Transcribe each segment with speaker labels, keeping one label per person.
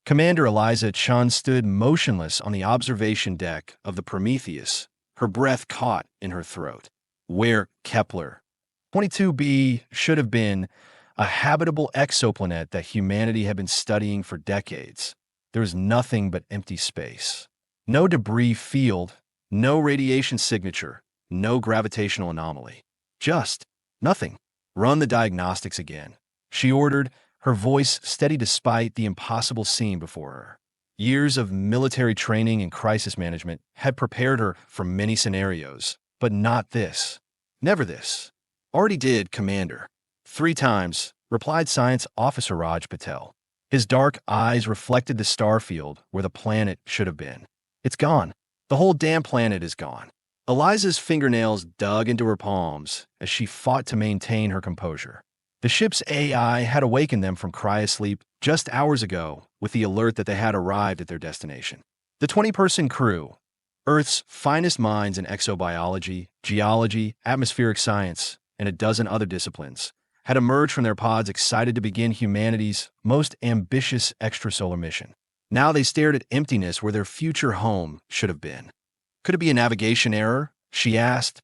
Speaker 1: Commander Eliza Chen stood motionless on the observation deck of the Prometheus, her breath caught in her throat. Where Kepler 22b should have been, a habitable exoplanet that humanity had been studying for decades. There was nothing but empty space. No debris field, no radiation signature, no gravitational anomaly. Just nothing. Run the diagnostics again, she ordered, her voice steady despite the impossible scene before her. Years of military training and crisis management had prepared her for many scenarios, but not this. Never this. Already did, Commander. 3 times, replied Science Officer Raj Patel. His dark eyes reflected the star field where the planet should have been. It's gone. The whole damn planet is gone. Eliza's fingernails dug into her palms as she fought to maintain her composure. The ship's AI had awakened them from cryosleep just hours ago with the alert that they had arrived at their destination. The 20-person crew, Earth's finest minds in exobiology, geology, atmospheric science, and a dozen other disciplines, had emerged from their pods excited to begin humanity's most ambitious extrasolar mission. Now they stared at emptiness where their future home should have been. Could it be a navigation error? She asked,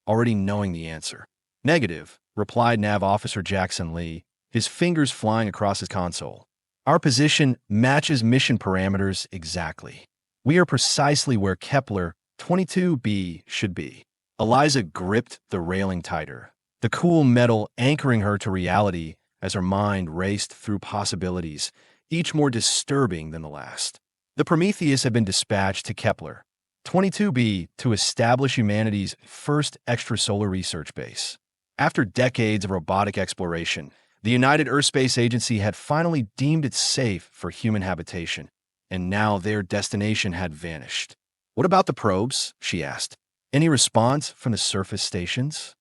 Speaker 1: already knowing the answer. Negative, replied Nav Officer Jackson Lee, his fingers flying across his console. Our position matches mission parameters exactly. We are precisely where Kepler 22b should be. Eliza gripped the railing tighter, the cool metal anchoring her to reality as her mind raced through possibilities, each more disturbing than the last. The Prometheus had been dispatched to Kepler 22b to establish humanity's first extrasolar research base. After decades of robotic exploration, the United Earth Space Agency had finally deemed it safe for human habitation, and now their destination had vanished. What about the probes? She asked. Any response from the surface stations?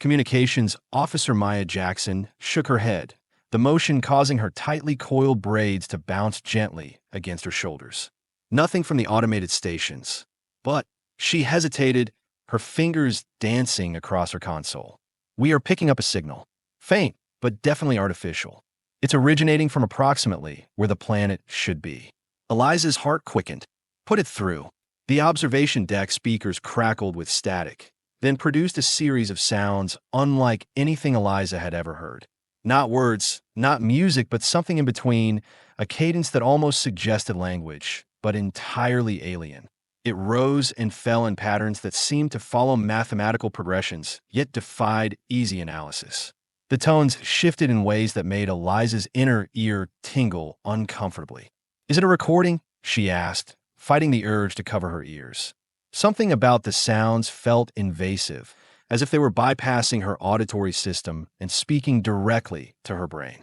Speaker 1: Communications Officer Maya Jackson shook her head, the motion causing her tightly coiled braids to bounce gently against her shoulders. Nothing from the automated stations. But she hesitated, her fingers dancing across her console. We are picking up a signal. Faint, but definitely artificial. It's originating from approximately where the planet should be. Eliza's heart quickened. Put it through. The observation deck speakers crackled with static, then produced a series of sounds unlike anything Eliza had ever heard. Not words, not music, but something in between, a cadence that almost suggested language, but entirely alien. It rose and fell in patterns that seemed to follow mathematical progressions, yet defied easy analysis. The tones shifted in ways that made Eliza's inner ear tingle uncomfortably. Is it a recording? She asked, fighting the urge to cover her ears. Something about the sounds felt invasive, as if they were bypassing her auditory system and speaking directly to her brain.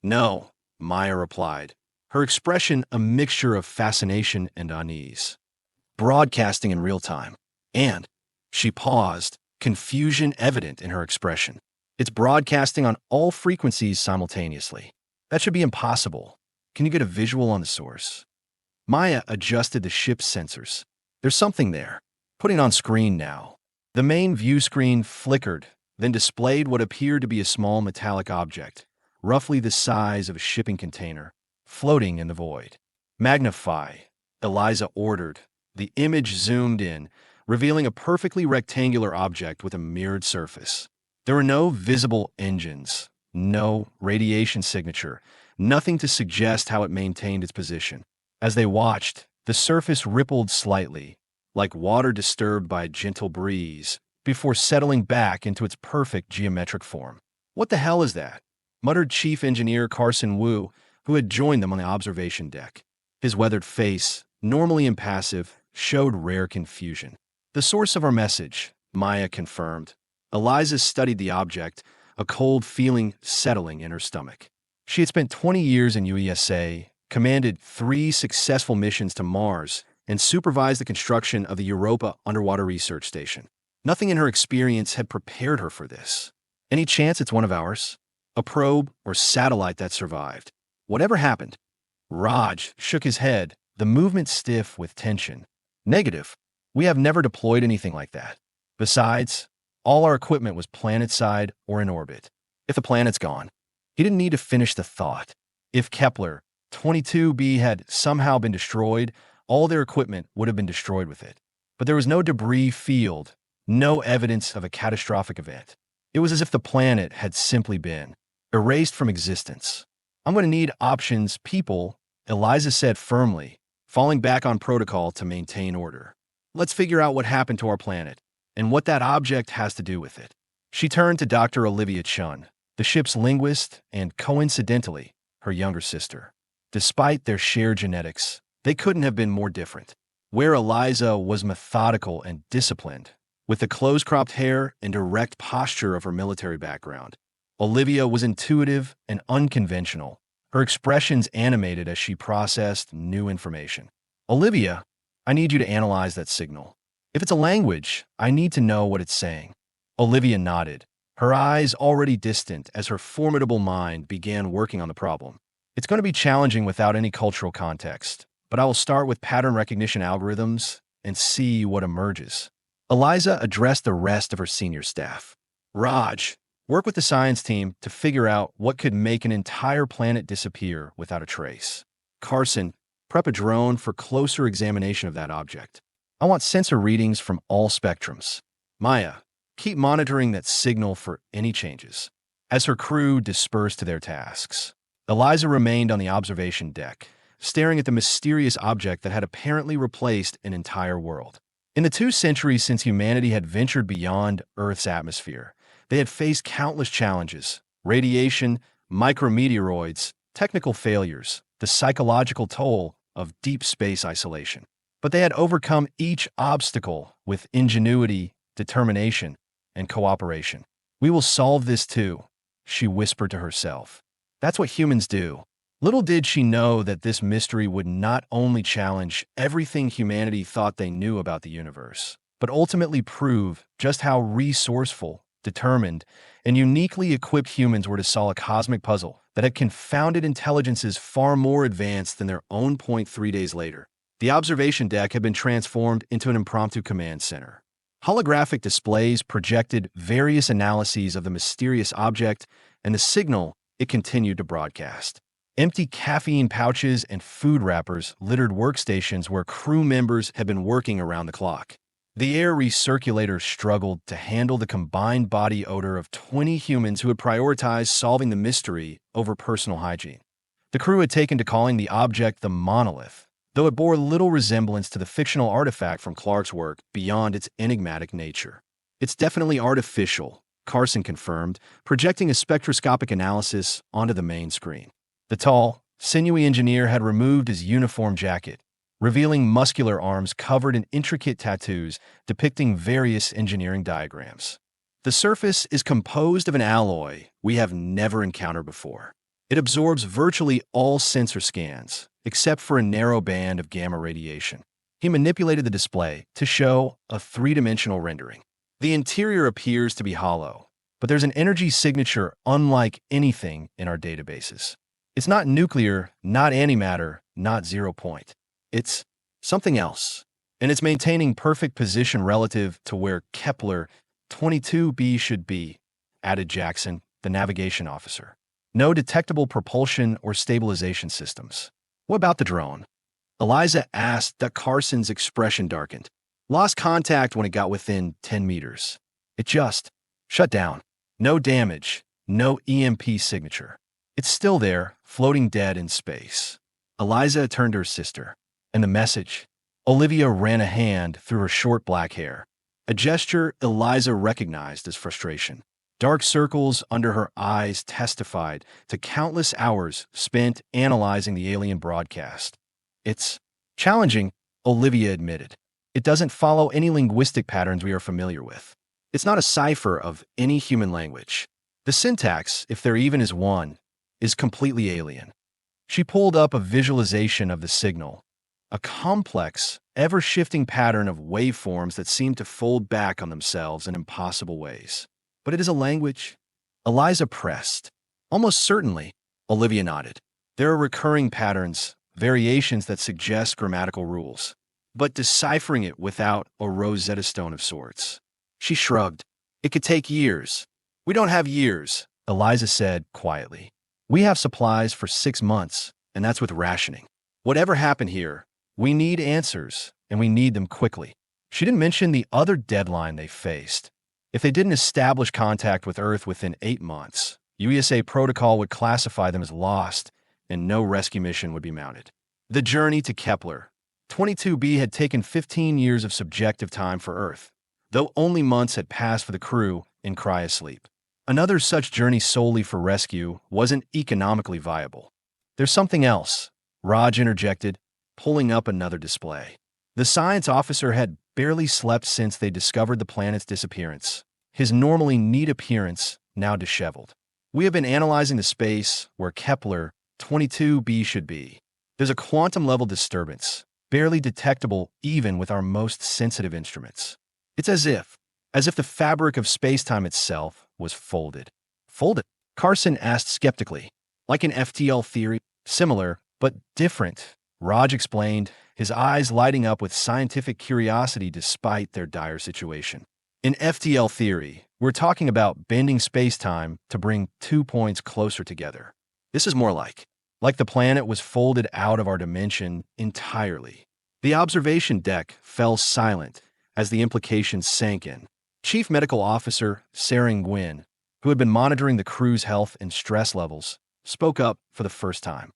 Speaker 1: No, Maya replied, her expression a mixture of fascination and unease. Broadcasting in real time. And, she paused, confusion evident in her expression. It's broadcasting on all frequencies simultaneously. That should be impossible. Can you get a visual on the source? Maya adjusted the ship's sensors. There's something there. Putting on screen now. The main view screen flickered, then displayed what appeared to be a small metallic object, roughly the size of a shipping container, floating in the void. Magnify, Eliza ordered. The image zoomed in, revealing a perfectly rectangular object with a mirrored surface. There were no visible engines, no radiation signature, nothing to suggest how it maintained its position. As they watched, the surface rippled slightly, like water disturbed by a gentle breeze, before settling back into its perfect geometric form. What the hell is that? Muttered Chief Engineer Carson Wu, who had joined them on the observation deck. His weathered face, normally impassive, showed rare confusion. The source of our message, Maya confirmed. Eliza studied the object, a cold feeling settling in her stomach. She had spent 20 years in UESA, commanded 3 successful missions to Mars, and supervised the construction of the Europa Underwater Research Station. Nothing in her experience had prepared her for this. Any chance it's one of ours? A probe or satellite that survived? Whatever happened? Raj shook his head, the movement stiff with tension. Negative. We have never deployed anything like that. Besides, all our equipment was planet-side or in orbit. If the planet's gone, he didn't need to finish the thought. If Kepler 22B had somehow been destroyed, all their equipment would have been destroyed with it. But there was no debris field, no evidence of a catastrophic event. It was as if the planet had simply been erased from existence. I'm going to need options, people, Eliza said firmly, falling back on protocol to maintain order. Let's figure out what happened to our planet and what that object has to do with it. She turned to Dr. Eliza Chen, the ship's linguist and, coincidentally, her younger sister. Despite their shared genetics, they couldn't have been more different. Where Eliza was methodical and disciplined, with the close-cropped hair and direct posture of her military background, Olivia was intuitive and unconventional, her expressions animated as she processed new information. Olivia, I need you to analyze that signal. If it's a language, I need to know what it's saying. Olivia nodded, her eyes already distant as her formidable mind began working on the problem. It's going to be challenging without any cultural context, but I will start with pattern recognition algorithms and see what emerges. Eliza addressed the rest of her senior staff. Raj, work with the science team to figure out what could make an entire planet disappear without a trace. Carson, prep a drone for closer examination of that object. I want sensor readings from all spectrums. Maya, keep monitoring that signal for any changes. As her crew dispersed to their tasks, Eliza remained on the observation deck, staring at the mysterious object that had apparently replaced an entire world. In the 2 centuries since humanity had ventured beyond Earth's atmosphere, they had faced countless challenges: radiation, micrometeoroids, technical failures, the psychological toll of deep space isolation. But they had overcome each obstacle with ingenuity, determination, and cooperation. We will solve this too, she whispered to herself. That's what humans do. Little did she know that this mystery would not only challenge everything humanity thought they knew about the universe, but ultimately prove just how resourceful, determined, and uniquely equipped humans were to solve a cosmic puzzle that had confounded intelligences far more advanced than their own. 3 days later, the observation deck had been transformed into an impromptu command center. Holographic displays projected various analyses of the mysterious object and the signal it continued to broadcast. Empty caffeine pouches and food wrappers littered workstations where crew members had been working around the clock. The air recirculators struggled to handle the combined body odor of 20 humans who had prioritized solving the mystery over personal hygiene. The crew had taken to calling the object the Monolith, though it bore little resemblance to the fictional artifact from Clark's work beyond its enigmatic nature. It's definitely artificial, Carson confirmed, projecting a spectroscopic analysis onto the main screen. The tall, sinewy engineer had removed his uniform jacket, revealing muscular arms covered in intricate tattoos depicting various engineering diagrams. The surface is composed of an alloy we have never encountered before. It absorbs virtually all sensor scans, except for a narrow band of gamma radiation. He manipulated the display to show a 3-dimensional rendering. The interior appears to be hollow, but there's an energy signature unlike anything in our databases. It's not nuclear, not antimatter, not 0 point. It's something else, and it's maintaining perfect position relative to where Kepler 22b should be, added Jackson, the navigation officer. No detectable propulsion or stabilization systems. What about the drone? Eliza asked that Carson's expression darkened. Lost contact when it got within 10 meters. It just shut down. No damage, no EMP signature. It's still there, floating dead in space. Eliza turned to her sister. And the message? Olivia ran a hand through her short black hair, a gesture Eliza recognized as frustration. Dark circles under her eyes testified to countless hours spent analyzing the alien broadcast. It's challenging, Olivia admitted. It doesn't follow any linguistic patterns we are familiar with. It's not a cipher of any human language. The syntax, if there even is one, is completely alien. She pulled up a visualization of the signal, a complex, ever-shifting pattern of waveforms that seem to fold back on themselves in impossible ways. But it is a language? Eliza pressed. Almost certainly, Olivia nodded. There are recurring patterns, variations that suggest grammatical rules, but deciphering it without a Rosetta Stone of sorts. She shrugged. It could take years. We don't have years, Eliza said quietly. We have supplies for 6 months, and that's with rationing. Whatever happened here, we need answers, and we need them quickly. She didn't mention the other deadline they faced. If they didn't establish contact with Earth within 8 months, USA protocol would classify them as lost, and no rescue mission would be mounted. The journey to Kepler 22b had taken 15 years of subjective time for Earth, though only months had passed for the crew in cryosleep. Another such journey solely for rescue wasn't economically viable. There's something else, Raj interjected, pulling up another display. The science officer had barely slept since they discovered the planet's disappearance, his normally neat appearance now disheveled. We have been analyzing the space where Kepler 22b should be. There's a quantum-level disturbance, barely detectable even with our most sensitive instruments. It's as if the fabric of space-time itself was folded. Folded? Carson asked skeptically. Like an FTL theory? Similar, but different, Raj explained, his eyes lighting up with scientific curiosity despite their dire situation. In FTL theory, we're talking about bending space-time to bring 2 points closer together. This is more like the planet was folded out of our dimension entirely. The observation deck fell silent as the implications sank in. Chief Medical Officer Sarah Nguyen, who had been monitoring the crew's health and stress levels, spoke up for the first time.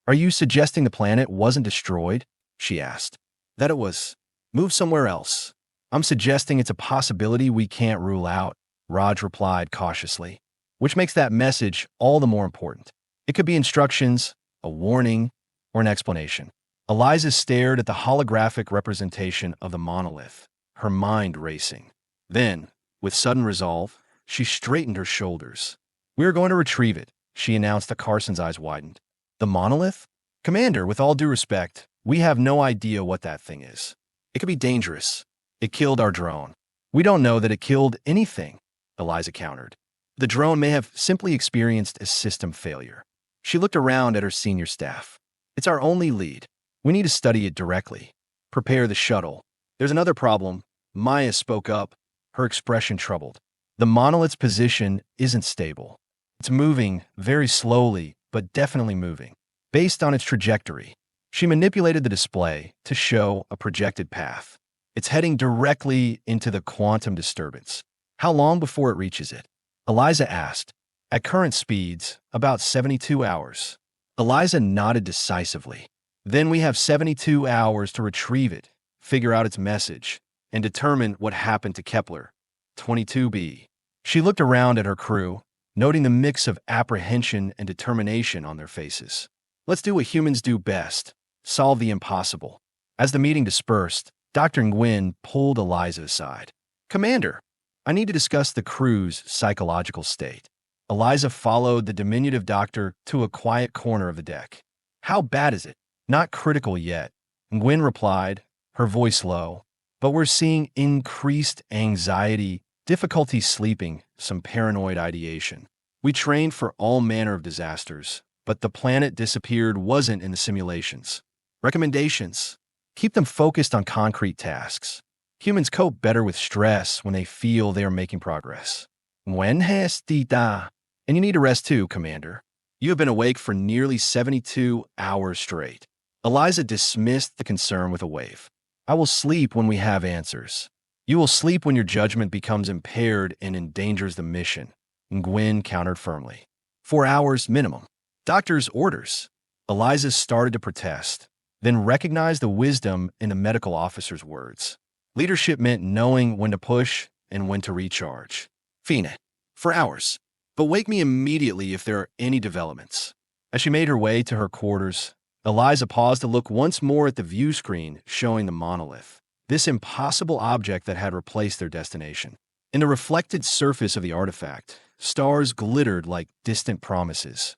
Speaker 1: "Are you suggesting the planet wasn't destroyed?" she asked. "That it was moved somewhere else. I'm suggesting it's a possibility we can't rule out," Raj replied cautiously, which makes that message all the more important. It could be instructions, a warning, or an explanation. Eliza stared at the holographic representation of the monolith, her mind racing. Then, with sudden resolve, she straightened her shoulders. "We are going to retrieve it," she announced as Carson's eyes widened. "The monolith? Commander, with all due respect, we have no idea what that thing is. It could be dangerous. It killed our drone. We don't know that it killed anything," Eliza countered. "The drone may have simply experienced a system failure." She looked around at her senior staff. "It's our only lead. We need to study it directly. Prepare the shuttle. There's another problem." Maya spoke up, her expression troubled. "The monolith's position isn't stable. It's moving very slowly, but definitely moving. Based on its trajectory." She manipulated the display to show a projected path. "It's heading directly into the quantum disturbance. How long before it reaches it?" Eliza asked. "At current speeds, about 72 hours. Eliza nodded decisively. "Then we have 72 hours to retrieve it, figure out its message, and determine what happened to Kepler 22b. She looked around at her crew, noting the mix of apprehension and determination on their faces. "Let's do what humans do best, solve the impossible." As the meeting dispersed, Dr. Nguyen pulled Eliza aside. "Commander, I need to discuss the crew's psychological state." Eliza followed the diminutive doctor to a quiet corner of the deck. "How bad is it?" "Not critical yet," Nguyen replied, her voice low. "But we're seeing increased anxiety, difficulty sleeping, some paranoid ideation. We trained for all manner of disasters, but the planet disappeared wasn't in the simulations. Recommendations: keep them focused on concrete tasks. Humans cope better with stress when they feel they are making progress." "When has tita?" "And you need to rest too, Commander. You have been awake for nearly 72 hours straight." Eliza dismissed the concern with a wave. "I will sleep when we have answers." "You will sleep when your judgment becomes impaired and endangers the mission," Nguyen countered firmly. 4 hours minimum. Doctor's orders." Eliza started to protest, then recognized the wisdom in the medical officer's words. Leadership meant knowing when to push and when to recharge. "Fine. 4 hours. But wake me immediately if there are any developments." As she made her way to her quarters, Eliza paused to look once more at the view screen showing the monolith, this impossible object that had replaced their destination. In the reflected surface of the artifact, stars glittered like distant promises.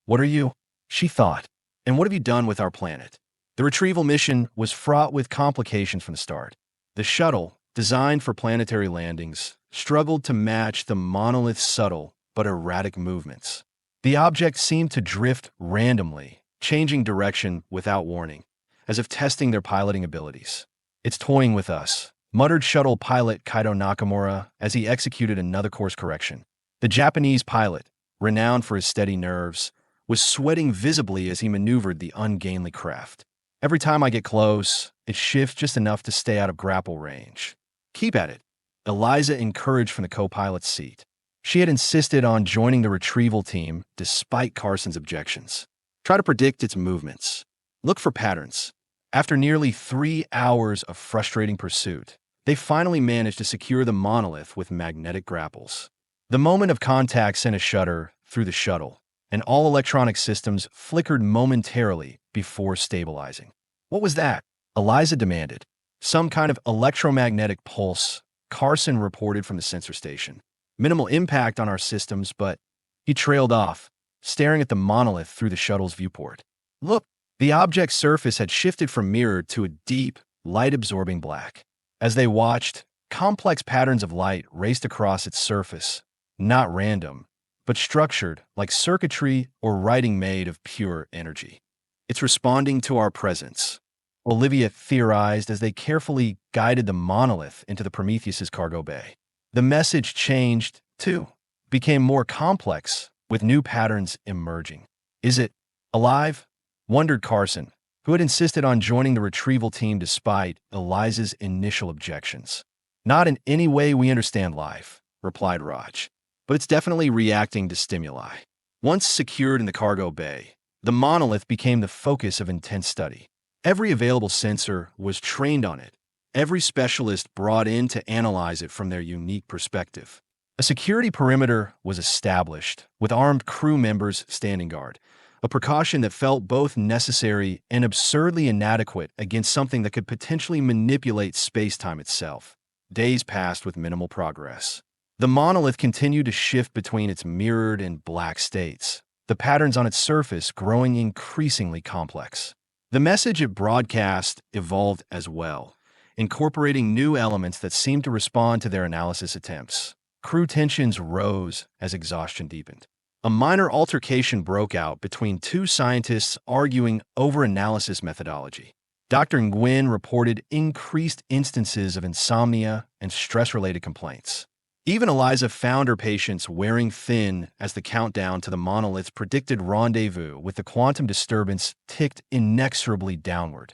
Speaker 1: "What are you?" she thought. "And what have you done with our planet?" The retrieval mission was fraught with complications from the start. The shuttle, designed for planetary landings, struggled to match the monolith's subtle but erratic movements. The object seemed to drift randomly, changing direction without warning, as if testing their piloting abilities. "It's toying with us," muttered shuttle pilot Kaito Nakamura as he executed another course correction. The Japanese pilot, renowned for his steady nerves, was sweating visibly as he maneuvered the ungainly craft. Every time I get close, it shifts just enough to stay out of grapple range. Keep at it, Eliza encouraged from the co-pilot's seat. She had insisted on joining the retrieval team despite Carson's objections. Try to predict its movements. Look for patterns. After nearly 3 hours of frustrating pursuit, they finally managed to secure the monolith with magnetic grapples. The moment of contact sent a shudder through the shuttle, and all electronic systems flickered momentarily before stabilizing. What was that? Eliza demanded. Some kind of electromagnetic pulse, Carson reported from the sensor station. Minimal impact on our systems, but he trailed off, staring at the monolith through the shuttle's viewport. Look, the object's surface had shifted from mirrored to a deep, light-absorbing black. As they watched, complex patterns of light raced across its surface, not random, but structured like circuitry or writing made of pure energy. It's responding to our presence, Olivia theorized as they carefully guided the monolith into the Prometheus's cargo bay. The message changed, too, became more complex, with new patterns emerging. Is it alive? Wondered Carson, who had insisted on joining the retrieval team despite Eliza's initial objections. Not in any way we understand life, replied Raj, but it's definitely reacting to stimuli. Once secured in the cargo bay, the monolith became the focus of intense study. Every available sensor was trained on it, every specialist brought in to analyze it from their unique perspective. A security perimeter was established, with armed crew members standing guard, a precaution that felt both necessary and absurdly inadequate against something that could potentially manipulate space-time itself. Days passed with minimal progress. The monolith continued to shift between its mirrored and black states, the patterns on its surface growing increasingly complex. The message it broadcast evolved as well, incorporating new elements that seemed to respond to their analysis attempts. Crew tensions rose as exhaustion deepened. A minor altercation broke out between two scientists arguing over analysis methodology. Dr. Nguyen reported increased instances of insomnia and stress-related complaints. Even Eliza found her patients wearing thin as the countdown to the monolith's predicted rendezvous with the quantum disturbance ticked inexorably downward.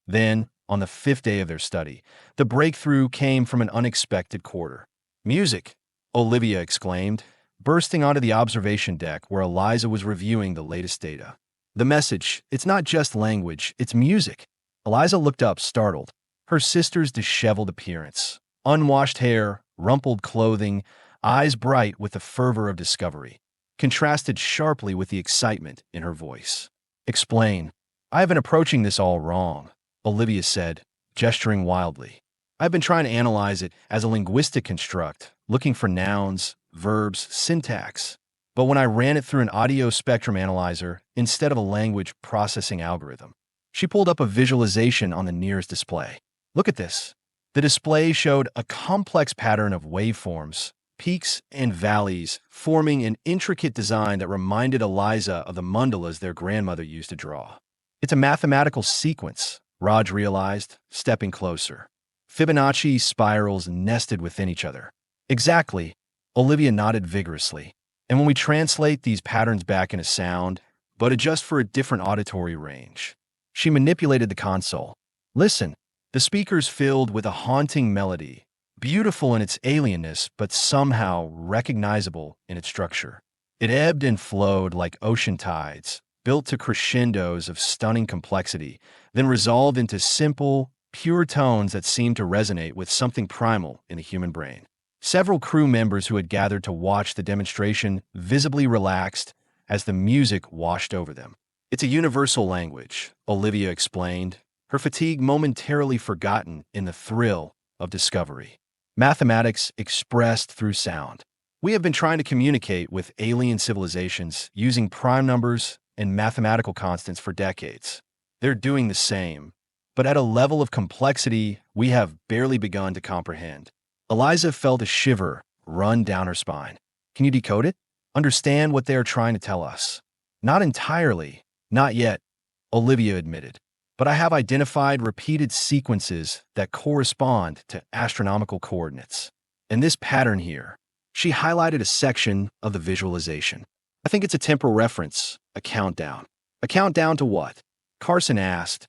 Speaker 1: Then, on the 5th day of their study, the breakthrough came from an unexpected quarter. "Music!" Olivia exclaimed, bursting onto the observation deck where Eliza was reviewing the latest data. The message, it's not just language, it's music. Eliza looked up, startled. Her sister's disheveled appearance, unwashed hair, rumpled clothing, eyes bright with the fervor of discovery, contrasted sharply with the excitement in her voice. "Explain. I have been approaching this all wrong," Olivia said, gesturing wildly. "I've been trying to analyze it as a linguistic construct, looking for nouns, verbs, syntax. But when I ran it through an audio spectrum analyzer instead of a language processing algorithm," she pulled up a visualization on the nearest display. "Look at this." The display showed a complex pattern of waveforms, peaks and valleys, forming an intricate design that reminded Eliza of the mandalas their grandmother used to draw. "It's a mathematical sequence," Raj realized, stepping closer. Fibonacci spirals nested within each other. "Exactly," Olivia nodded vigorously. "And when we translate these patterns back into sound, but adjust for a different auditory range." She manipulated the console. "Listen." The speakers filled with a haunting melody, beautiful in its alienness but somehow recognizable in its structure. It ebbed and flowed like ocean tides, built to crescendos of stunning complexity, then resolved into simple, pure tones that seemed to resonate with something primal in the human brain. Several crew members who had gathered to watch the demonstration visibly relaxed as the music washed over them. "It's a universal language," Olivia explained, her fatigue momentarily forgotten in the thrill of discovery. "Mathematics expressed through sound. We have been trying to communicate with alien civilizations using prime numbers and mathematical constants for decades. They're doing the same, but at a level of complexity we have barely begun to comprehend." Eliza felt a shiver run down her spine. "Can you decode it? Understand what they are trying to tell us?" "Not entirely. Not yet," Olivia admitted. "But I have identified repeated sequences that correspond to astronomical coordinates. And this pattern here," she highlighted a section of the visualization, I think it's a temporal reference, a countdown. A countdown to what? Carson asked,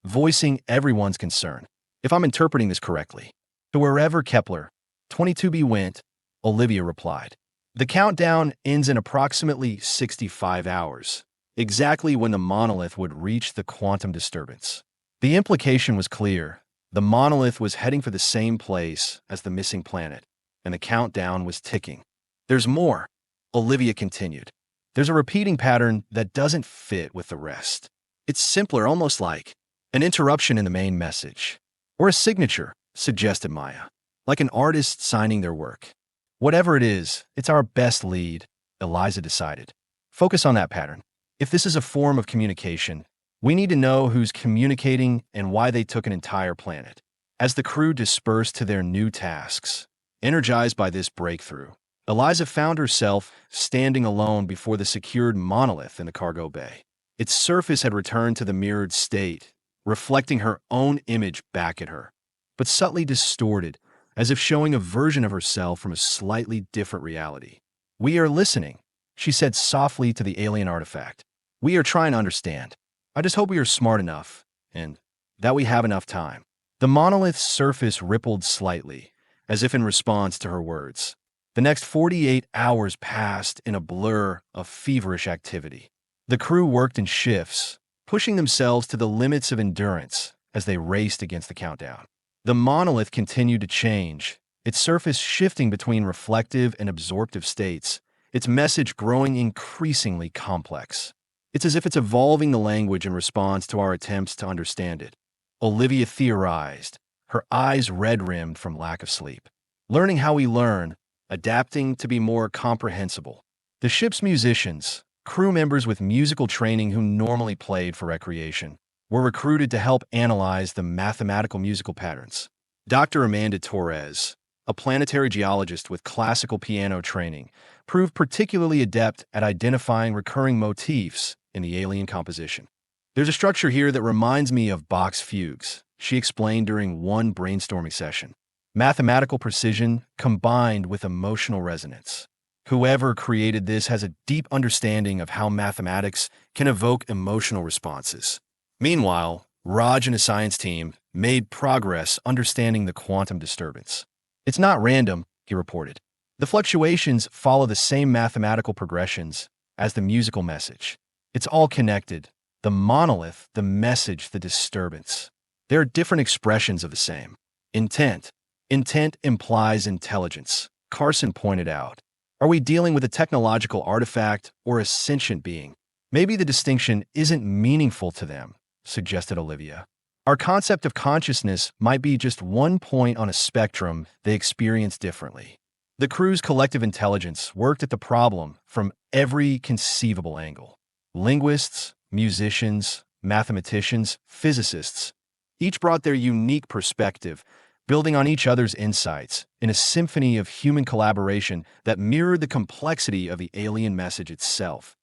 Speaker 1: voicing everyone's concern. If I'm interpreting this correctly. To wherever Kepler 22b went, Olivia replied. The countdown ends in approximately 65 hours, exactly when the monolith would reach the quantum disturbance. The implication was clear. The monolith was heading for the same place as the missing planet, and the countdown was ticking. There's more, Olivia continued. There's a repeating pattern that doesn't fit with the rest. It's simpler, almost like an interruption in the main message. Or a signature, suggested Maya, like an artist signing their work. Whatever it is, it's our best lead, Eliza decided. Focus on that pattern. If this is a form of communication, we need to know who's communicating and why they took an entire planet. As the crew dispersed to their new tasks, energized by this breakthrough, Eliza found herself standing alone before the secured monolith in the cargo bay. Its surface had returned to the mirrored state, reflecting her own image back at her, but subtly distorted, as if showing a version of herself from a slightly different reality. We are listening, she said softly to the alien artifact. We are trying to understand. I just hope we are smart enough, and that we have enough time. The monolith's surface rippled slightly, as if in response to her words. The next 48 hours passed in a blur of feverish activity. The crew worked in shifts, pushing themselves to the limits of endurance as they raced against the countdown. The monolith continued to change, its surface shifting between reflective and absorptive states, its message growing increasingly complex. It's as if it's evolving the language in response to our attempts to understand it. Olivia theorized, her eyes red-rimmed from lack of sleep. Learning how we learn, adapting to be more comprehensible. The ship's musicians, crew members with musical training who normally played for recreation, were recruited to help analyze the mathematical musical patterns. Dr. Amanda Torres, a planetary geologist with classical piano training, proved particularly adept at identifying recurring motifs in the alien composition. There's a structure here that reminds me of Bach's fugues, she explained during one brainstorming session. Mathematical precision combined with emotional resonance. Whoever created this has a deep understanding of how mathematics can evoke emotional responses. Meanwhile, Raj and his science team made progress understanding the quantum disturbance. It's not random, he reported. The fluctuations follow the same mathematical progressions as the musical message. It's all connected. The monolith, the message, the disturbance. There are different expressions of the same. Intent. Intent implies intelligence, Carson pointed out. Are we dealing with a technological artifact or a sentient being? Maybe the distinction isn't meaningful to them, suggested Olivia. Our concept of consciousness might be just one point on a spectrum they experience differently. The crew's collective intelligence worked at the problem from every conceivable angle. Linguists, musicians, mathematicians, physicists, each brought their unique perspective, building on each other's insights in a symphony of human collaboration that mirrored the complexity of the alien message itself.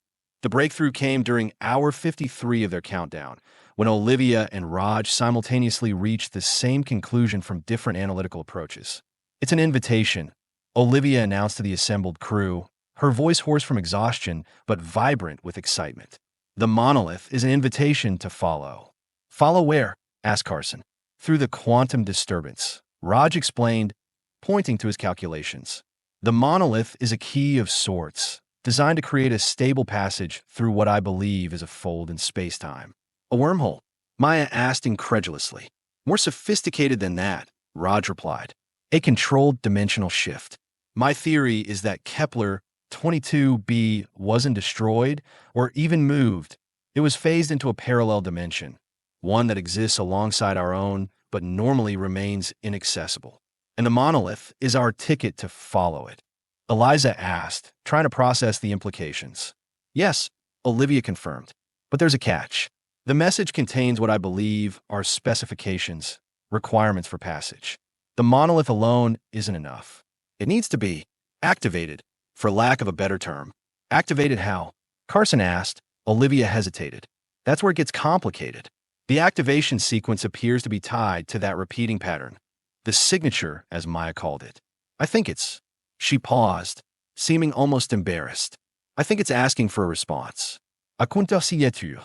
Speaker 1: The breakthrough came during hour 53 of their countdown, when Olivia and Raj simultaneously reached the same conclusion from different analytical approaches. It's an invitation, Olivia announced to the assembled crew, her voice hoarse from exhaustion but vibrant with excitement. The monolith is an invitation to follow. Follow where? Asked Carson. Through the quantum disturbance, Raj explained, pointing to his calculations. The monolith is a key of sorts, designed to create a stable passage through what I believe is a fold in space-time. A wormhole? Maya asked incredulously. More sophisticated than that, Raj replied. A controlled dimensional shift. My theory is that Kepler 22b wasn't destroyed or even moved. It was phased into a parallel dimension, one that exists alongside our own but normally remains inaccessible. And the monolith is our ticket to follow it. Eliza asked, trying to process the implications. Yes, Olivia confirmed. But there's a catch. The message contains what I believe are specifications, requirements for passage. The monolith alone isn't enough. It needs to be activated, for lack of a better term. Activated how? Carson asked. Olivia hesitated. That's where it gets complicated. The activation sequence appears to be tied to that repeating pattern. The signature, as Maya called it. I think it's... She paused, seeming almost embarrassed. I think it's asking for a response. A cuenta sietu.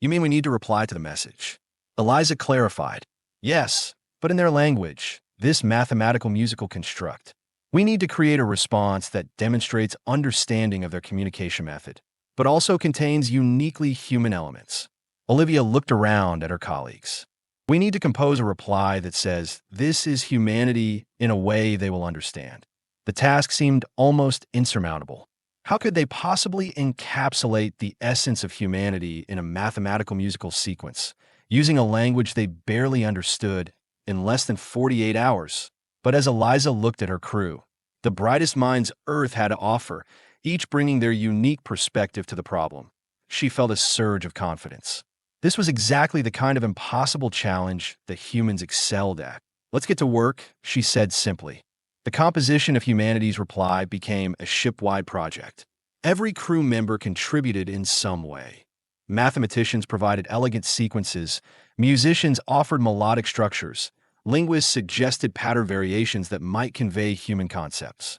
Speaker 1: You mean we need to reply to the message? Eliza clarified. Yes, but in their language, this mathematical musical construct. We need to create a response that demonstrates understanding of their communication method, but also contains uniquely human elements. Olivia looked around at her colleagues. We need to compose a reply that says, this is humanity in a way they will understand. The task seemed almost insurmountable. How could they possibly encapsulate the essence of humanity in a mathematical musical sequence, using a language they barely understood in less than 48 hours? But as Eliza looked at her crew, the brightest minds Earth had to offer, each bringing their unique perspective to the problem, she felt a surge of confidence. This was exactly the kind of impossible challenge that humans excelled at. Let's get to work, she said simply. The composition of humanity's reply became a ship-wide project. Every crew member contributed in some way. Mathematicians provided elegant sequences, musicians offered melodic structures, linguists suggested pattern variations that might convey human concepts.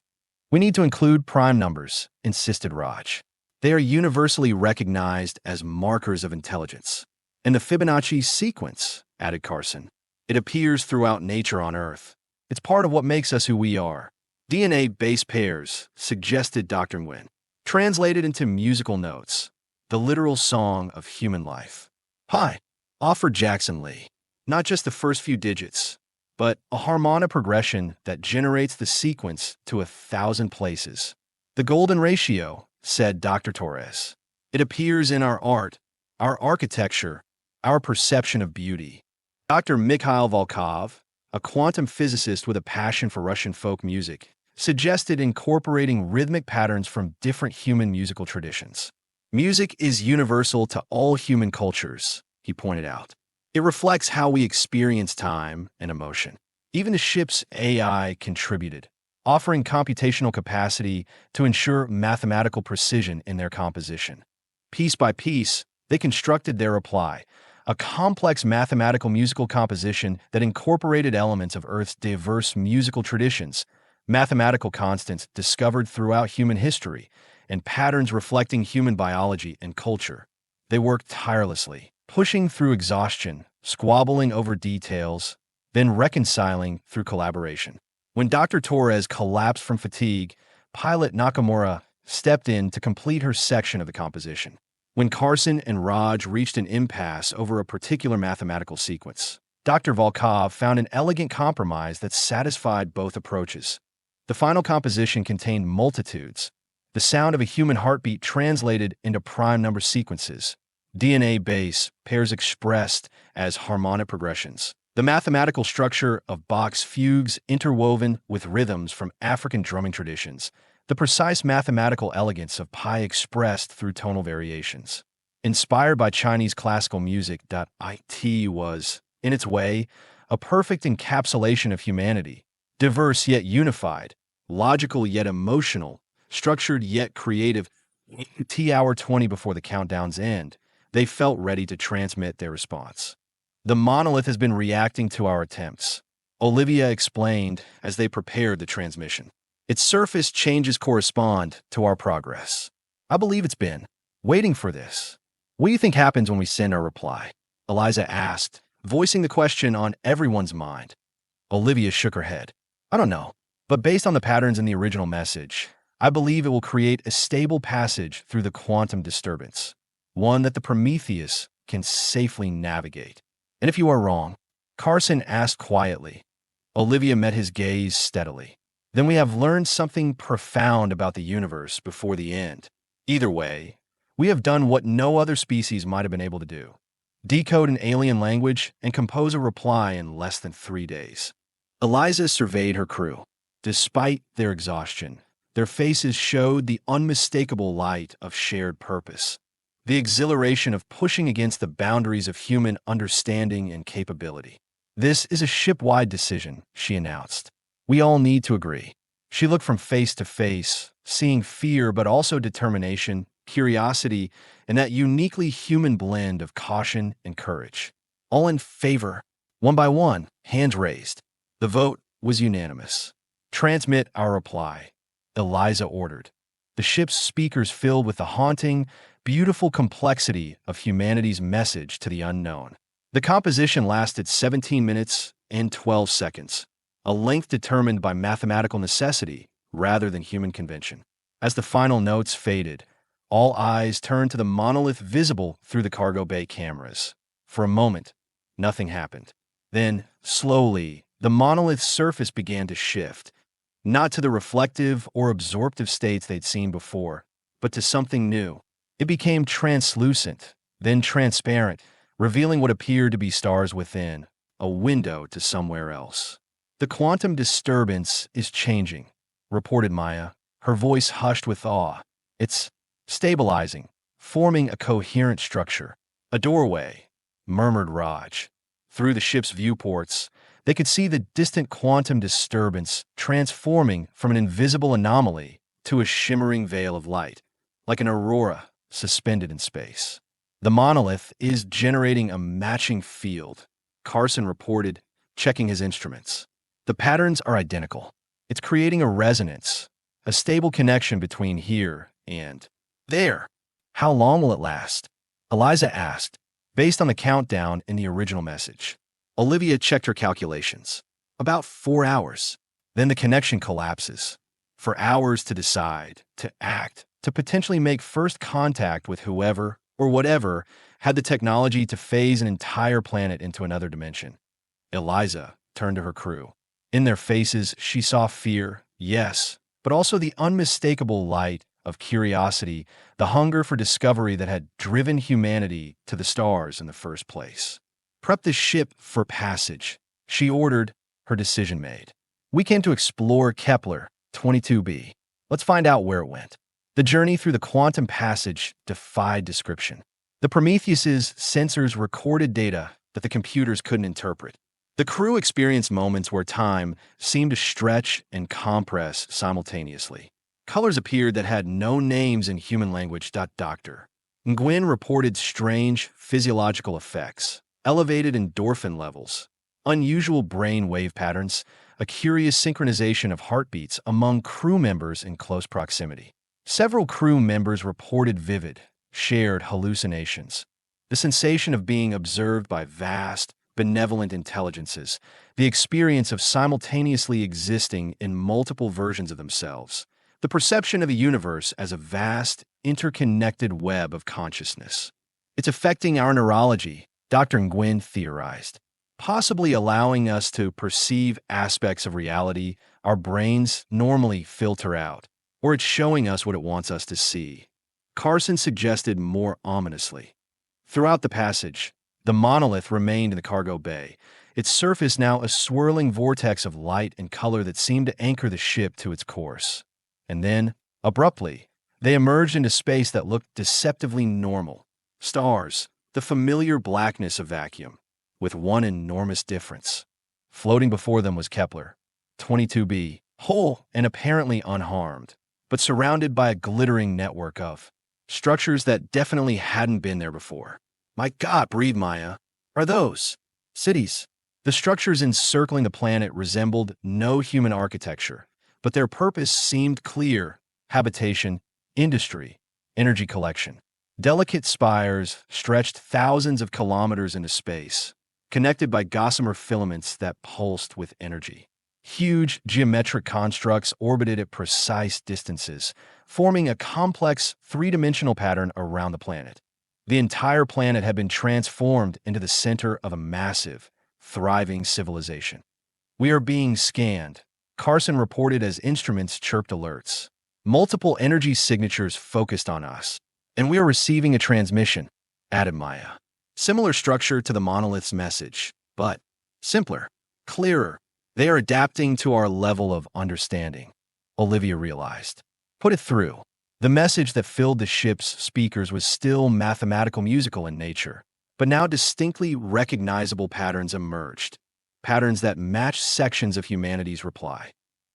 Speaker 1: We need to include prime numbers, insisted Raj. They are universally recognized as markers of intelligence. And the Fibonacci sequence, added Carson. It appears throughout nature on Earth. It's part of what makes us who we are. DNA base pairs, suggested Dr. Nguyen. Translated into musical notes, the literal song of human life. Hi, offered Jackson Lee. Not just the first few digits, but a harmonic progression that generates the sequence to 1,000 places. The golden ratio, said Dr. Torres. It appears in our art, our architecture, our perception of beauty. Dr. Mikhail Volkov, a quantum physicist with a passion for Russian folk music, suggested incorporating rhythmic patterns from different human musical traditions. Music is universal to all human cultures, he pointed out. It reflects how we experience time and emotion. Even the ship's AI contributed, offering computational capacity to ensure mathematical precision in their composition. Piece by piece, they constructed their reply, a complex mathematical musical composition that incorporated elements of Earth's diverse musical traditions, mathematical constants discovered throughout human history, and patterns reflecting human biology and culture. They worked tirelessly, pushing through exhaustion, squabbling over details, then reconciling through collaboration. When Dr. Torres collapsed from fatigue, pilot Nakamura stepped in to complete her section of the composition. When Carson and Raj reached an impasse over a particular mathematical sequence, Dr. Volkov found an elegant compromise that satisfied both approaches. The final composition contained multitudes, the sound of a human heartbeat translated into prime number sequences, DNA base pairs expressed as harmonic progressions. The mathematical structure of Bach's fugues interwoven with rhythms from African drumming traditions, the precise mathematical elegance of pi expressed through tonal variations. Inspired by Chinese classical music, it was, in its way, a perfect encapsulation of humanity, diverse yet unified, logical yet emotional, structured yet creative. T-hour 20 before the countdown's end, they felt ready to transmit their response. The monolith has been reacting to our attempts, Olivia explained as they prepared the transmission. Its surface changes correspond to our progress. I believe it's been waiting for this. What do you think happens when we send our reply? Eliza asked, voicing the question on everyone's mind. Olivia shook her head. I don't know, but based on the patterns in the original message, I believe it will create a stable passage through the quantum disturbance, one that the Prometheus can safely navigate. And if you are wrong, Carson asked quietly. Olivia met his gaze steadily. Then we have learned something profound about the universe before the end. Either way, we have done what no other species might have been able to do. Decode an alien language and compose a reply in less than 3 days. Eliza surveyed her crew. Despite their exhaustion, their faces showed the unmistakable light of shared purpose, the exhilaration of pushing against the boundaries of human understanding and capability. This is a ship-wide decision, she announced. We all need to agree. She looked from face to face, seeing fear but also determination, curiosity, and that uniquely human blend of caution and courage. All in favor. One by one, hands raised. The vote was unanimous. Transmit our reply, Eliza ordered. The the ship's speakers filled with the haunting, beautiful complexity of humanity's message to the unknown. The composition lasted 17 minutes and 12 seconds, a length determined by mathematical necessity rather than human convention. As the final notes faded, all eyes turned to the monolith visible through the cargo bay cameras. For a moment, nothing happened. Then, slowly, the monolith's surface began to shift, not to the reflective or absorptive states they'd seen before, but to something new. It became translucent, then transparent, revealing what appeared to be stars within, a window to somewhere else. "The quantum disturbance is changing," reported Maya, her voice hushed with awe. "It's stabilizing, forming a coherent structure." "A doorway," murmured Raj. Through the ship's viewports, they could see the distant quantum disturbance transforming from an invisible anomaly to a shimmering veil of light, like an aurora suspended in space. "The monolith is generating a matching field," Carson reported, checking his instruments. "The patterns are identical. It's creating a resonance, a stable connection between here and there." "How long will it last?" Eliza asked, based on the countdown in the original message. Olivia checked her calculations. "About 4 hours. Then the connection collapses. For hours to decide, to act, to potentially make first contact with whoever or whatever had the technology to phase an entire planet into another dimension." Eliza turned to her crew. In their faces, she saw fear, yes, but also the unmistakable light of curiosity, the hunger for discovery that had driven humanity to the stars in the first place. "Prep the ship for passage," she ordered, her decision made. "We came to explore Kepler 22b. Let's find out where it went." The journey through the quantum passage defied description. The Prometheus's sensors recorded data that the computers couldn't interpret. The crew experienced moments where time seemed to stretch and compress simultaneously. Colors appeared that had no names in human language. Dr. Nguyen reported strange physiological effects, elevated endorphin levels, unusual brain wave patterns, a curious synchronization of heartbeats among crew members in close proximity. Several crew members reported vivid, shared hallucinations. The sensation of being observed by vast, benevolent intelligences, the experience of simultaneously existing in multiple versions of themselves, the perception of a universe as a vast, interconnected web of consciousness. "It's affecting our neurology," Dr. Nguyen theorized, "possibly allowing us to perceive aspects of reality our brains normally filter out, or it's showing us what it wants us to see." Carson suggested more ominously. Throughout the passage, the monolith remained in the cargo bay, its surface now a swirling vortex of light and color that seemed to anchor the ship to its course. And then, abruptly, they emerged into space that looked deceptively normal. Stars, the familiar blackness of vacuum, with one enormous difference. Floating before them was Kepler, 22b, whole and apparently unharmed, but surrounded by a glittering network of structures that definitely hadn't been there before. "My God," breathed Maya. "Are those cities?" The structures encircling the planet resembled no human architecture, but their purpose seemed clear: habitation, industry, energy collection. Delicate spires stretched thousands of kilometers into space, connected by gossamer filaments that pulsed with energy. Huge geometric constructs orbited at precise distances, forming a complex three-dimensional pattern around the planet. The entire planet had been transformed into the center of a massive, thriving civilization. "We are being scanned," Carson reported as instruments chirped alerts. "Multiple energy signatures focused on us. And we are receiving a transmission," added Maya. "Similar structure to the monolith's message, but simpler, clearer. They are adapting to our level of understanding," Olivia realized. "Put it through." The message that filled the ship's speakers was still mathematical musical in nature, but now distinctly recognizable patterns emerged, patterns that matched sections of humanity's reply.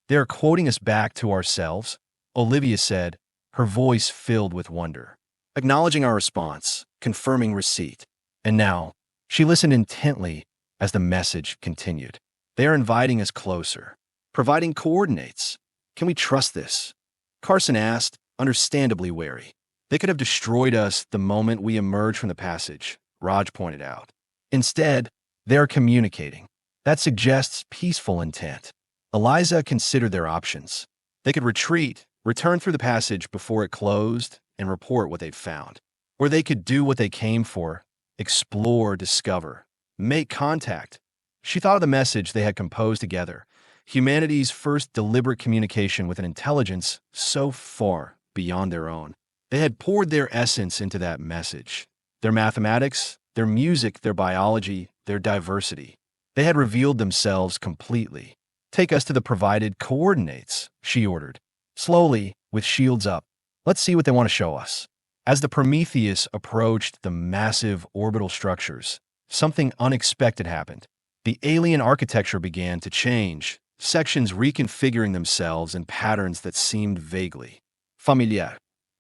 Speaker 1: "They are quoting us back to ourselves," Olivia said, her voice filled with wonder. "Acknowledging our response, confirming receipt." And now, she listened intently as the message continued. "They are inviting us closer, providing coordinates. Can we trust this?" Carson asked, understandably wary. They could have destroyed us the moment we emerged from the passage, Raj pointed out. Instead, they are communicating. That suggests peaceful intent. Eliza considered their options. They could retreat, return through the passage before it closed, and report what they'd found. Or they could do what they came for, explore, discover, make contact. She thought of the message they had composed together, humanity's first deliberate communication with an intelligence so far beyond their own. They had poured their essence into that message. Their mathematics, their music, their biology, their diversity. They had revealed themselves completely. Take us to the provided coordinates, she ordered. Slowly, with shields up. Let's see what they want to show us. As the Prometheus approached the massive orbital structures, something unexpected happened. The alien architecture began to change, sections reconfiguring themselves in patterns that seemed vaguely familiar.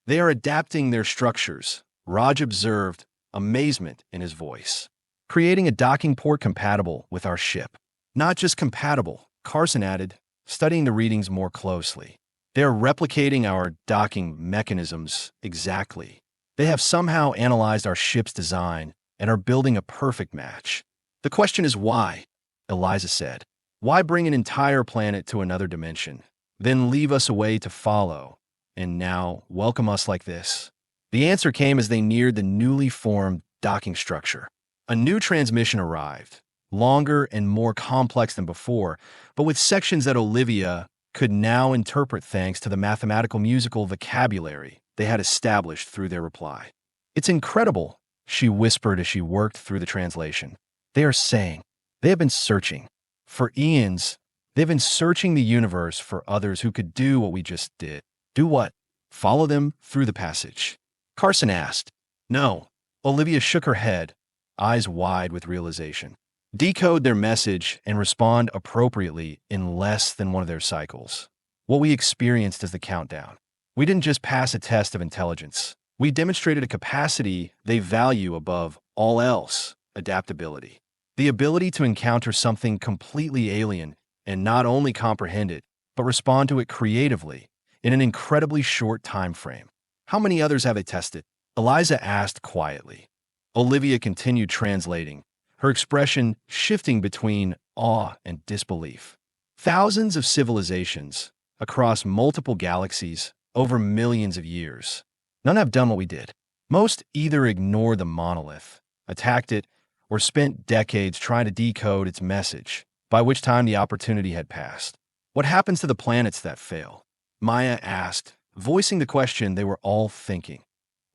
Speaker 1: They are adapting their structures, Raj observed, amazement in his voice. Creating a docking port compatible with our ship. Not just compatible, Carson added, studying the readings more closely. They are replicating our docking mechanisms exactly. They have somehow analyzed our ship's design and are building a perfect match. The question is why, Eliza said. Why bring an entire planet to another dimension, then leave us a way to follow, and now welcome us like this? The answer came as they neared the newly formed docking structure. A new transmission arrived, longer and more complex than before, but with sections that Olivia could now interpret thanks to the mathematical musical vocabulary they had established through their reply. It's incredible, she whispered as she worked through the translation. They are saying, they have been searching. For eons, they've been searching the universe for others who could do what we just did. Do what? Follow them through the passage? Carson asked. No. Olivia shook her head, eyes wide with realization. Decode their message and respond appropriately in less than one of their cycles. What we experienced is the countdown. We didn't just pass a test of intelligence. We demonstrated a capacity they value above all else, adaptability. The ability to encounter something completely alien and not only comprehend it, but respond to it creatively in an incredibly short time frame. How many others have they tested? Eliza asked quietly. Olivia continued translating, her expression shifting between awe and disbelief. Thousands of civilizations, across multiple galaxies, over millions of years. None have done what we did. Most either ignored the monolith, attacked it, or spent decades trying to decode its message, by which time the opportunity had passed. What happens to the planets that fail? Maya asked, voicing the question they were all thinking.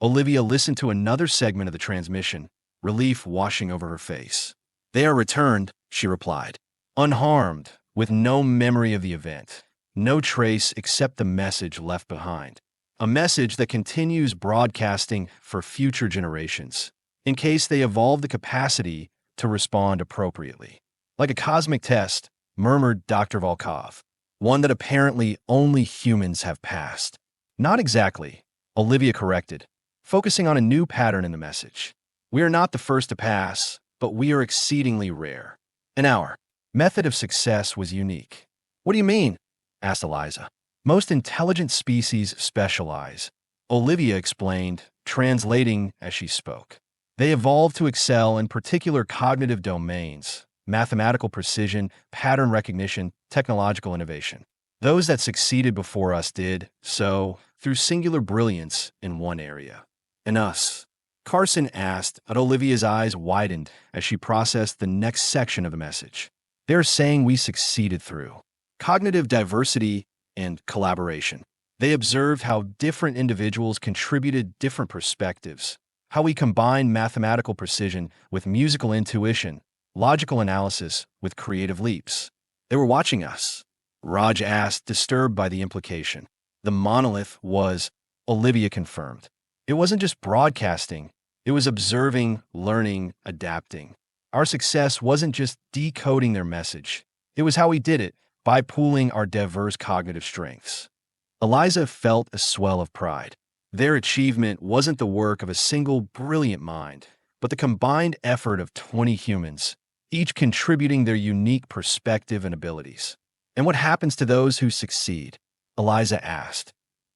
Speaker 1: Olivia listened to another segment of the transmission, relief washing over her face. They are returned, she replied, unharmed, with no memory of the event, no trace except the message left behind. A message that continues broadcasting for future generations, in case they evolve the capacity to respond appropriately. Like a cosmic test, murmured Dr. Volkov, one that apparently only humans have passed. Not exactly, Olivia corrected, focusing on a new pattern in the message. We are not the first to pass, but we are exceedingly rare. And our method of success was unique. What do you mean? Asked Eliza. Most intelligent species specialize, Olivia explained, translating as she spoke. They evolved to excel in particular cognitive domains, mathematical precision, pattern recognition, technological innovation. Those that succeeded before us did so through singular brilliance in one area. And us? Carson asked, and Olivia's eyes widened as she processed the next section of the message. They're saying we succeeded through cognitive diversity and collaboration. They observed how different individuals contributed different perspectives, how we combined mathematical precision with musical intuition, logical analysis with creative leaps. They were watching us, Raj asked, disturbed by the implication. The monolith was, Olivia confirmed. It wasn't just broadcasting, it was observing, learning, adapting. Our success wasn't just decoding their message, it was how we did it, by pooling our diverse cognitive strengths. Eliza felt a swell of pride. Their achievement wasn't the work of a single brilliant mind, but the combined effort of 20 humans, each contributing their unique perspective and abilities. And what happens to those who succeed? Eliza asked.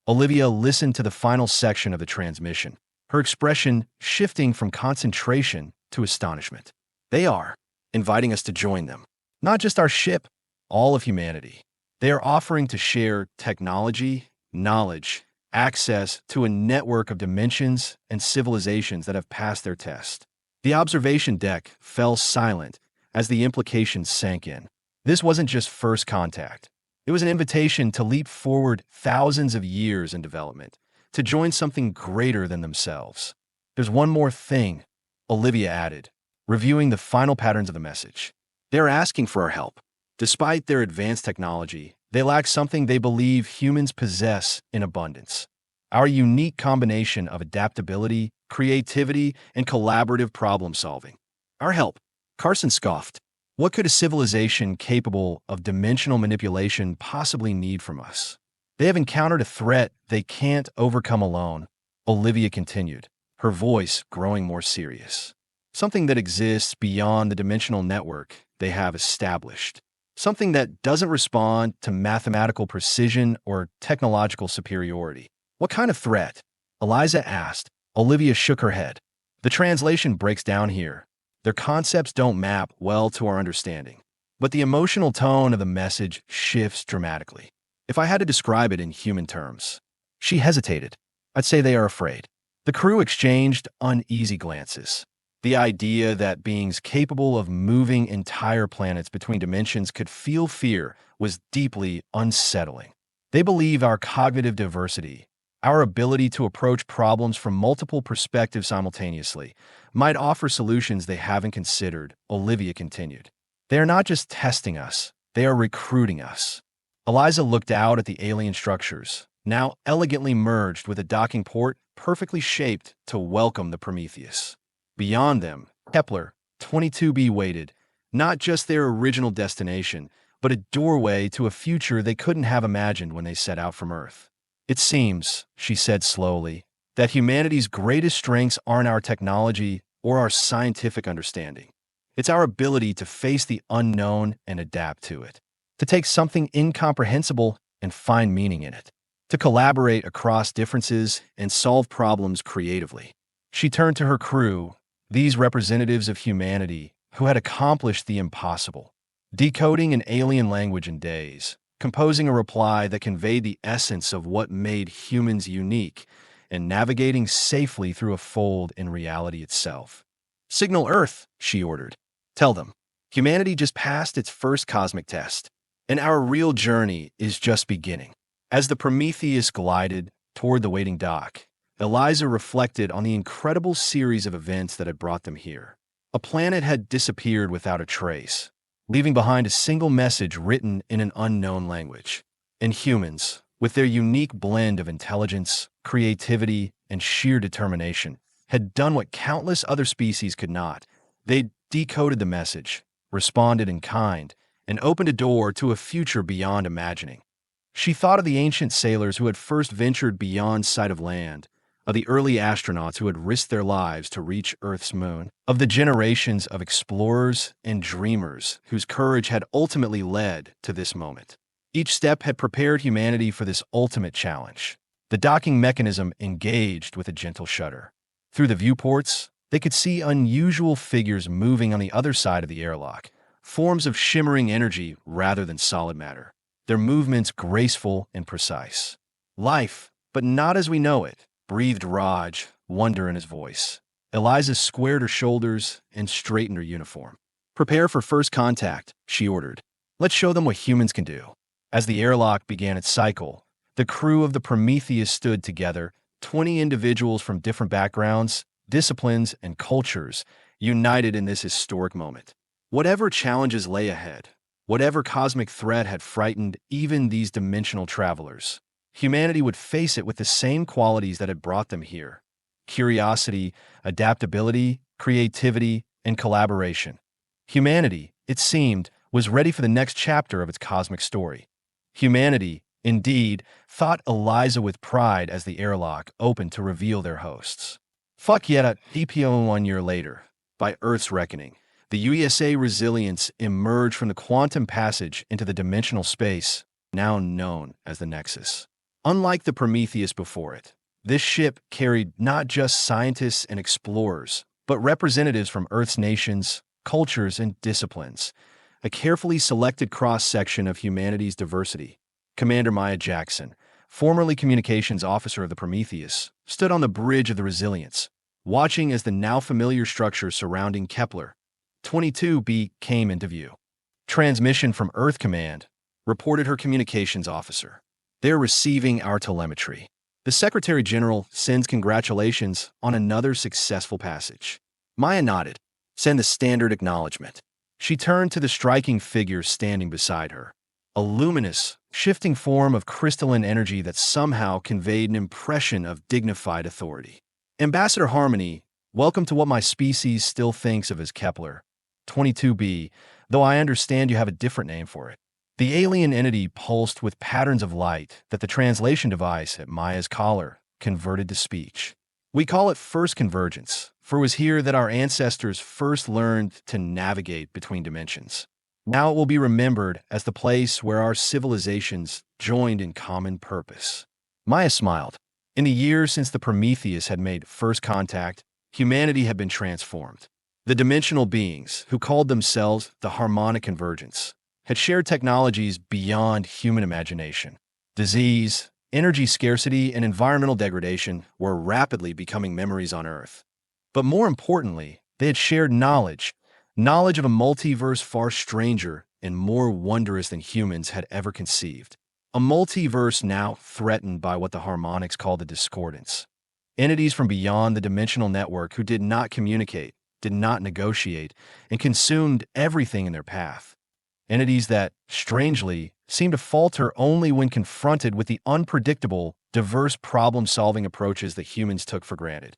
Speaker 1: Olivia listened to the final section of the transmission, her expression shifting from concentration to astonishment. They are inviting us to join them. Not just our ship, all of humanity. They are offering to share technology, knowledge, access to a network of dimensions and civilizations that have passed their test. The observation deck fell silent as the implications sank in. This wasn't just first contact. It was an invitation to leap forward thousands of years in development, to join something greater than themselves. There's one more thing, Olivia added, reviewing the final patterns of the message. They're asking for our help. Despite their advanced technology, they lack something they believe humans possess in abundance. Our unique combination of adaptability, creativity, and collaborative problem solving. Our help. Carson scoffed. What could a civilization capable of dimensional manipulation possibly need from us? They have encountered a threat they can't overcome alone, Olivia continued, her voice growing more serious. Something that exists beyond the dimensional network they have established. Something that doesn't respond to mathematical precision or technological superiority. What kind of threat? Eliza asked. Olivia shook her head. The translation breaks down here. Their concepts don't map well to our understanding. But the emotional tone of the message shifts dramatically. If I had to describe it in human terms, she hesitated. I'd say they are afraid. The crew exchanged uneasy glances. The idea that beings capable of moving entire planets between dimensions could feel fear was deeply unsettling. They believe our cognitive diversity, our ability to approach problems from multiple perspectives simultaneously, might offer solutions they haven't considered, Olivia continued. They are not just testing us, they are recruiting us. Eliza looked out at the alien structures, now elegantly merged with a docking port perfectly shaped to welcome the Prometheus. Beyond them, Kepler 22b waited, not just their original destination, but a doorway to a future they couldn't have imagined when they set out from Earth. It seems, she said slowly, that humanity's greatest strengths aren't our technology or our scientific understanding. It's our ability to face the unknown and adapt to it, to take something incomprehensible and find meaning in it, to collaborate across differences and solve problems creatively. She turned to her crew, these representatives of humanity who had accomplished the impossible, decoding an alien language in days, composing a reply that conveyed the essence of what made humans unique, and navigating safely through a fold in reality itself. Signal Earth, she ordered. Tell them, humanity just passed its first cosmic test, and our real journey is just beginning. As the Prometheus glided toward the waiting dock, Eliza reflected on the incredible series of events that had brought them here. A planet had disappeared without a trace, leaving behind a single message written in an unknown language. And humans, with their unique blend of intelligence, creativity, and sheer determination, had done what countless other species could not. They decoded the message, responded in kind, and opened a door to a future beyond imagining. She thought of the ancient sailors who had first ventured beyond sight of land, of the early astronauts who had risked their lives to reach Earth's moon, of the generations of explorers and dreamers whose courage had ultimately led to this moment. Each step had prepared humanity for this ultimate challenge. The docking mechanism engaged with a gentle shudder. Through the viewports, they could see unusual figures moving on the other side of the airlock, forms of shimmering energy rather than solid matter, their movements graceful and precise. Life, but not as we know it, breathed Raj, wonder in his voice. Eliza squared her shoulders and straightened her uniform. Prepare for first contact, she ordered. Let's show them what humans can do. As the airlock began its cycle, the crew of the Prometheus stood together, 20 individuals from different backgrounds, disciplines, and cultures, united in this historic moment. Whatever challenges lay ahead, whatever cosmic threat had frightened even these dimensional travelers, humanity would face it with the same qualities that had brought them here: curiosity, adaptability, creativity, and collaboration. Humanity, it seemed, was ready for the next chapter of its cosmic story. Humanity, indeed, thought Eliza with pride as the airlock opened to reveal their hosts. Fuck yet at EPO 1 year later, by Earth's reckoning, the USA Resilience emerged from the quantum passage into the dimensional space, now known as the Nexus. Unlike the Prometheus before it, this ship carried not just scientists and explorers, but representatives from Earth's nations, cultures, and disciplines, a carefully selected cross-section of humanity's diversity. Commander Maya Jackson, formerly communications officer of the Prometheus, stood on the bridge of the Resilience, watching as the now familiar structure surrounding Kepler 22b came into view. Transmission from Earth Command, reported her communications officer. They're receiving our telemetry. The Secretary General sends congratulations on another successful passage. Maya nodded. Send the standard acknowledgement. She turned to the striking figure standing beside her. A luminous, shifting form of crystalline energy that somehow conveyed an impression of dignified authority. Ambassador Harmony, welcome to what my species still thinks of as Kepler 22b, though I understand you have a different name for it. The alien entity pulsed with patterns of light that the translation device at Maya's collar converted to speech. We call it First Convergence, for it was here that our ancestors first learned to navigate between dimensions. Now it will be remembered as the place where our civilizations joined in common purpose. Maya smiled. In the years since the Prometheus had made first contact, humanity had been transformed. The dimensional beings, who called themselves the Harmonic Convergence, had shared technologies beyond human imagination. Disease, energy scarcity, and environmental degradation were rapidly becoming memories on Earth. But more importantly, they had shared knowledge of a multiverse far stranger and more wondrous than humans had ever conceived. A multiverse now threatened by what the Harmonics call the discordance. Entities from beyond the dimensional network who did not communicate, did not negotiate, and consumed everything in their path. Entities that, strangely, seemed to falter only when confronted with the unpredictable, diverse problem-solving approaches that humans took for granted.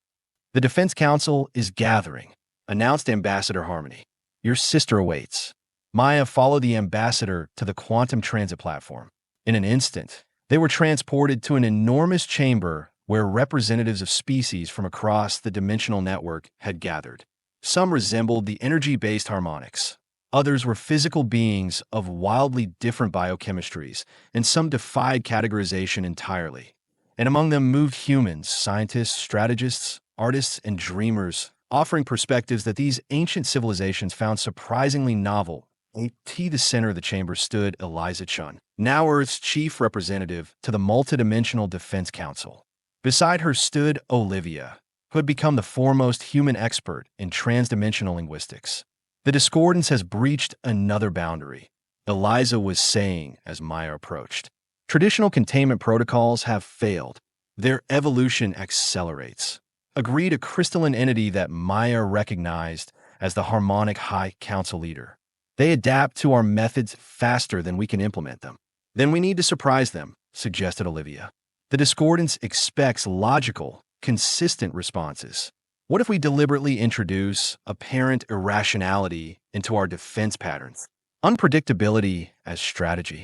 Speaker 1: The Defense Council is gathering, announced Ambassador Harmony. Your sister awaits. Maya followed the ambassador to the quantum transit platform. In an instant, they were transported to an enormous chamber where representatives of species from across the dimensional network had gathered. Some resembled the energy-based harmonics. Others were physical beings of wildly different biochemistries, and some defied categorization entirely. And among them moved humans, scientists, strategists, artists, and dreamers, offering perspectives that these ancient civilizations found surprisingly novel. At the center of the chamber stood Eliza Chen, now Earth's chief representative to the Multidimensional Defense Council. Beside her stood Olivia, who had become the foremost human expert in transdimensional linguistics. The discordance has breached another boundary, Eliza was saying as Maya approached. Traditional containment protocols have failed. Their evolution accelerates. Agreed a crystalline entity that Maya recognized as the Harmonic High Council leader. They adapt to our methods faster than we can implement them. Then we need to surprise them, suggested Olivia. The discordance expects logical, consistent responses. What if we deliberately introduce apparent irrationality into our defense patterns? Unpredictability as strategy.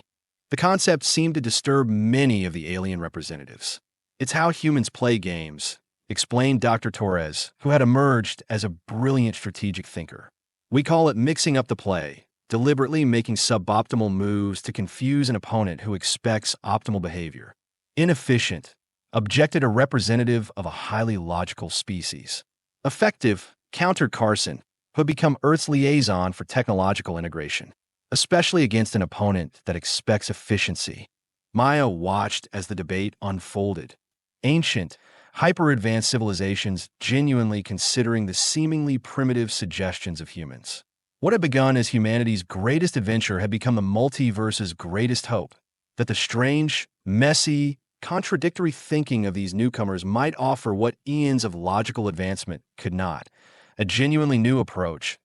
Speaker 1: The concept seemed to disturb many of the alien representatives. It's how humans play games, explained Dr. Torres, who had emerged as a brilliant strategic thinker. We call it mixing up the play, deliberately making suboptimal moves to confuse an opponent who expects optimal behavior. Inefficient, objected a representative of a highly logical species. Effective, countered Carson, who had become Earth's liaison for technological integration, especially against an opponent that expects efficiency. Maya watched as the debate unfolded. Ancient, hyper-advanced civilizations genuinely considering the seemingly primitive suggestions of humans. What had begun as humanity's greatest adventure had become the multiverse's greatest hope, that the strange, messy, contradictory thinking of these newcomers might offer what eons of logical advancement could not. A genuinely new approach.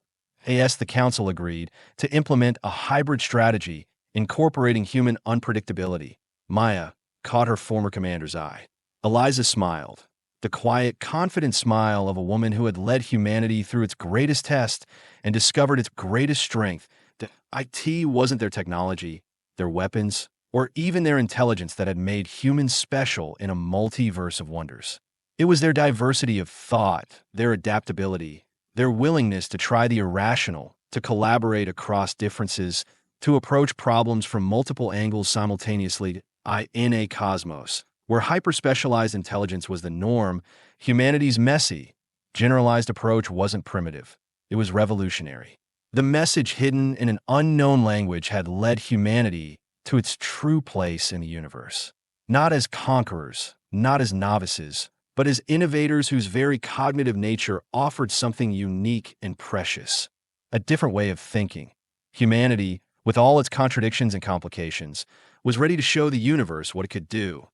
Speaker 1: Yes, the Council agreed to implement a hybrid strategy incorporating human unpredictability. Maya caught her former commander's eye. Eliza smiled, the quiet, confident smile of a woman who had led humanity through its greatest test and discovered its greatest strength. That IT wasn't their technology, their weapons, or even their intelligence that had made humans special in a multiverse of wonders. It was their diversity of thought, their adaptability, their willingness to try the irrational, to collaborate across differences, to approach problems from multiple angles simultaneously in a cosmos Where hyper-specialized intelligence was the norm, humanity's messy, generalized approach wasn't primitive. It was revolutionary. The message hidden in an unknown language had led humanity to its true place in the universe. Not as conquerors, not as novices, but as innovators whose very cognitive nature offered something unique and precious. A different way of thinking. Humanity, with all its contradictions and complications, was ready to show the universe what it could do.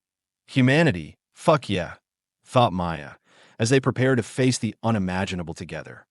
Speaker 1: Humanity, fuck yeah, thought Maya, as they prepared to face the unimaginable together.